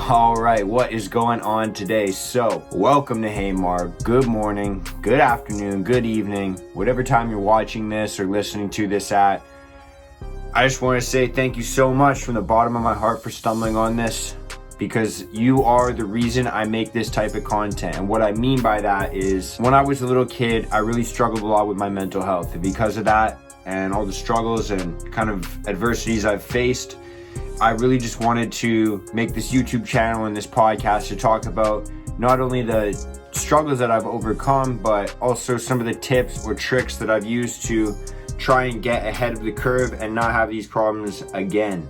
All right, what is going on today? So, welcome to Haymar. Good morning, good afternoon, good evening, whatever time you're watching this or listening to this at. I just want to say thank you so much from the bottom of my heart for stumbling on this, because you are the reason I make this type of content. And what I mean by that is, when I was a little kid, I really struggled a lot with my mental health. And because of that and all the struggles and kind of adversities I've faced, I really just wanted to make this YouTube channel and this podcast to talk about not only the struggles that I've overcome, but also some of the tips or tricks that I've used to try and get ahead of the curve and not have these problems again.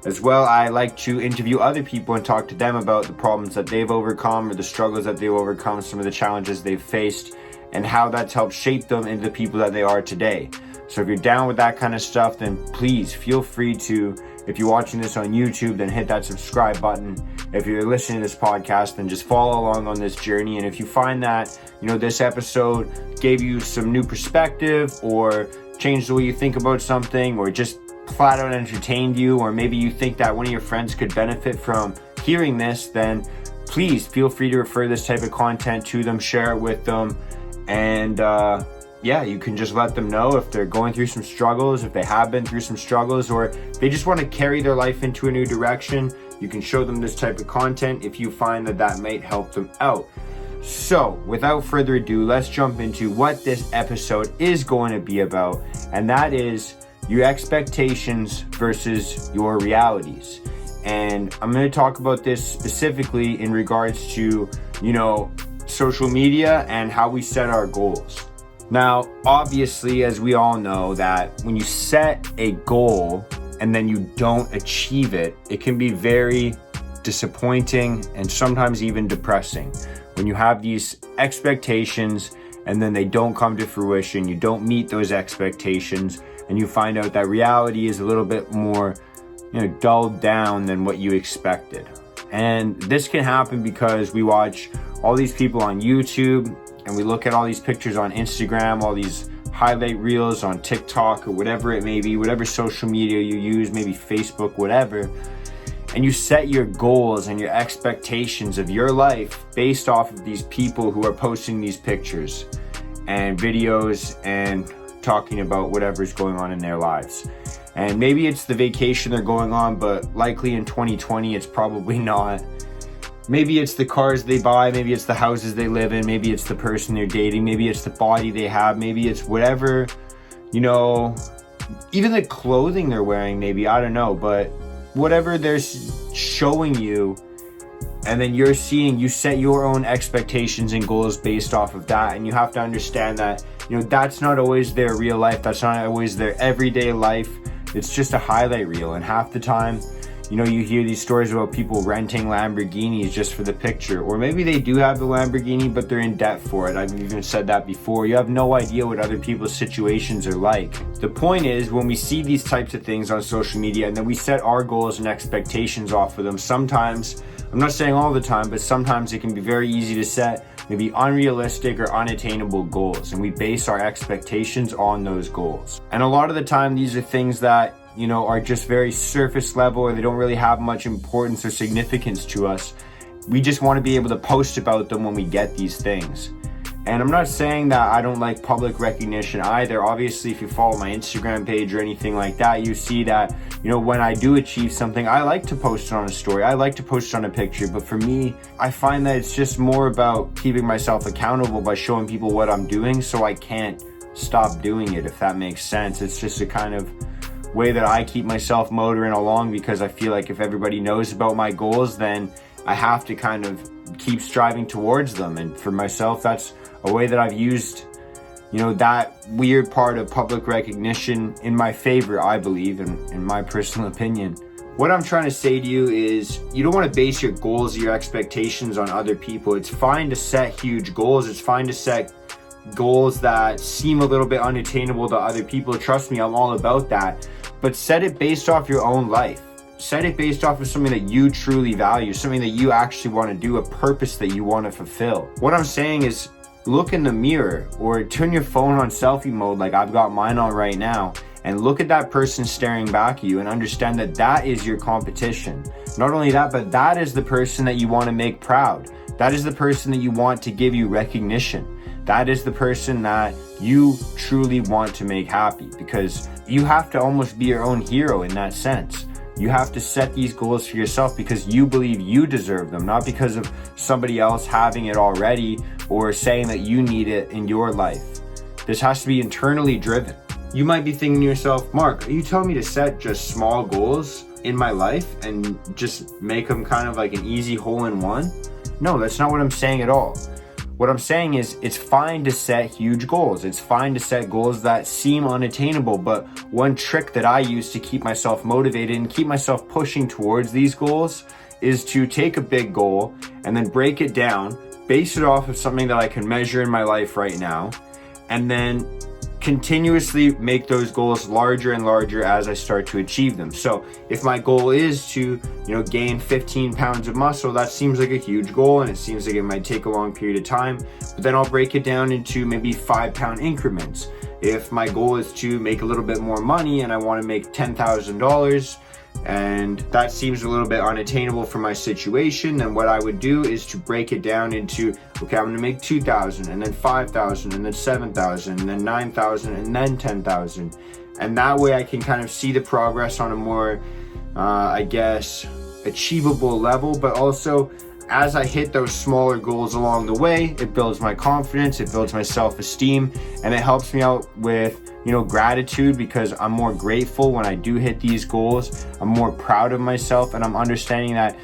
As well, I like to interview other people and talk to them about the problems that they've overcome or the struggles that they've overcome, some of the challenges they've faced, and how that's helped shape them into the people that they are today. So if you're down with that kind of stuff, then please feel free to, if you're watching this on YouTube, then hit that subscribe button. If you're listening to this podcast, then just follow along on this journey. And if you find that, this episode gave you some new perspective or changed the way you think about something, or just flat out entertained you, or maybe you think that one of your friends could benefit from hearing this, then please feel free to refer this type of content to them, share it with them, and you can just let them know if they're going through some struggles, if they have been through some struggles, or they just want to carry their life into a new direction. You can show them this type of content if you find that that might help them out. So without further ado, let's jump into what this episode is going to be about, and that is your expectations versus your realities. And I'm going to talk about this specifically in regards to, social media and how we set our goals. Now, obviously, as we all know, that when you set a goal and then you don't achieve it, it can be very disappointing and sometimes even depressing. When you have these expectations and then they don't come to fruition, you don't meet those expectations, and you find out that reality is a little bit more, dulled down than what you expected. And this can happen because we watch all these people on YouTube, and we look at all these pictures on Instagram, all these highlight reels on TikTok or whatever it may be, whatever social media you use, maybe Facebook, whatever. And you set your goals and your expectations of your life based off of these people who are posting these pictures and videos and talking about whatever's going on in their lives. And maybe it's the vacation they're going on, but likely in 2020, it's probably not. Maybe it's the cars they buy, maybe it's the houses they live in, maybe it's the person they're dating, maybe it's the body they have, maybe it's whatever, even the clothing they're wearing, maybe, I don't know, but whatever they're showing you, and then you set your own expectations and goals based off of that. And you have to understand that, that's not always their real life. That's not always their everyday life. It's just a highlight reel. And half the time, you hear these stories about people renting Lamborghinis just for the picture. Or maybe they do have the Lamborghini, but they're in debt for it. I've even said that before. You have no idea what other people's situations are like. The point is, when we see these types of things on social media and then we set our goals and expectations off of them, sometimes, I'm not saying all the time, but sometimes it can be very easy to set maybe unrealistic or unattainable goals. And we base our expectations on those goals. And a lot of the time, these are things that are just very surface level, or they don't really have much importance or significance to us. We just want to be able to post about them when we get these things. And I'm not saying that I don't like public recognition either. Obviously, if you follow my Instagram page or anything like that, you see that, when I do achieve something, I like to post it on a story. I like to post it on a picture. But for me, I find that it's just more about keeping myself accountable by showing people what I'm doing, so I can't stop doing it, if that makes sense. It's just a kind of way that I keep myself motoring along, because I feel like if everybody knows about my goals, then I have to kind of keep striving towards them. And for myself, that's a way that I've used, that weird part of public recognition in my favor, I believe, in my personal opinion. What I'm trying to say to you is, you don't want to base your goals, your expectations on other people. It's fine to set huge goals. It's fine to set goals that seem a little bit unattainable to other people. Trust me, I'm all about that. But set it based off your own life. Set it based off of something that you truly value, something that you actually want to do, a purpose that you want to fulfill. What I'm saying is, look in the mirror or turn your phone on selfie mode like I've got mine on right now, and look at that person staring back at you and understand that that is your competition. Not only that, but that is the person that you want to make proud. That is the person that you want to give you recognition. That is the person that you truly want to make happy, because you have to almost be your own hero in that sense. You have to set these goals for yourself because you believe you deserve them, not because of somebody else having it already or saying that you need it in your life. This has to be internally driven. You might be thinking to yourself, Mark, are you telling me to set just small goals in my life and just make them kind of like an easy hole-in-one? No, that's not what I'm saying at all. What I'm saying is it's fine to set huge goals. It's fine to set goals that seem unattainable, but one trick that I use to keep myself motivated and keep myself pushing towards these goals is to take a big goal and then break it down, base it off of something that I can measure in my life right now, and then continuously make those goals larger and larger as I start to achieve them. So if my goal is to, gain 15 pounds of muscle, that seems like a huge goal and it seems like it might take a long period of time, but then I'll break it down into maybe 5-pound increments. If my goal is to make a little bit more money and I want to make $10,000, and that seems a little bit unattainable for my situation, then what I would do is to break it down into, okay, I'm going to make 2,000 and then 5,000 and then 7,000 and then 9,000 and then 10,000. And that way I can kind of see the progress on a more, achievable level, but also as I hit those smaller goals along the way, it builds my confidence, it builds my self-esteem, and it helps me out with gratitude, because I'm more grateful when I do hit these goals. I'm more proud of myself, and I'm understanding that,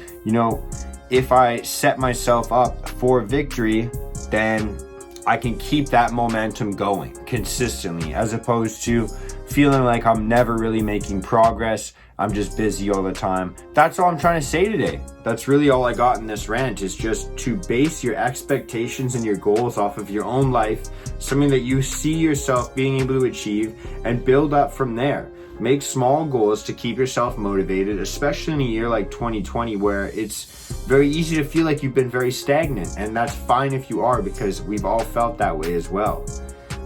if I set myself up for victory, then I can keep that momentum going consistently, as opposed to feeling like I'm never really making progress. I'm just busy all the time. That's all I'm trying to say today. That's really all I got in this rant, is just to base your expectations and your goals off of your own life, something that you see yourself being able to achieve, and build up from there. Make small goals to keep yourself motivated, especially in a year like 2020 where it's very easy to feel like you've been very stagnant, and that's fine if you are, because we've all felt that way as well.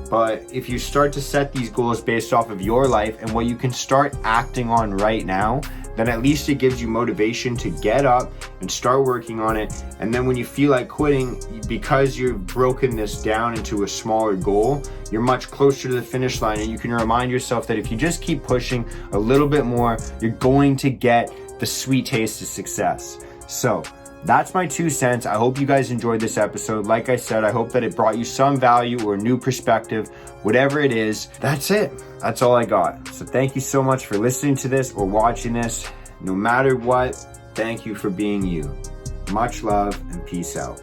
But if you start to set these goals based off of your life and what you can start acting on right now, then at least it gives you motivation to get up and start working on it. And then when you feel like quitting, because you've broken this down into a smaller goal, you're much closer to the finish line, and you can remind yourself that if you just keep pushing a little bit more, you're going to get the sweet taste of success. So that's my 2 cents. I hope you guys enjoyed this episode. Like I said, I hope that it brought you some value or new perspective. Whatever it is, that's it. That's all I got. So thank you so much for listening to this or watching this. No matter what, thank you for being you. Much love and peace out.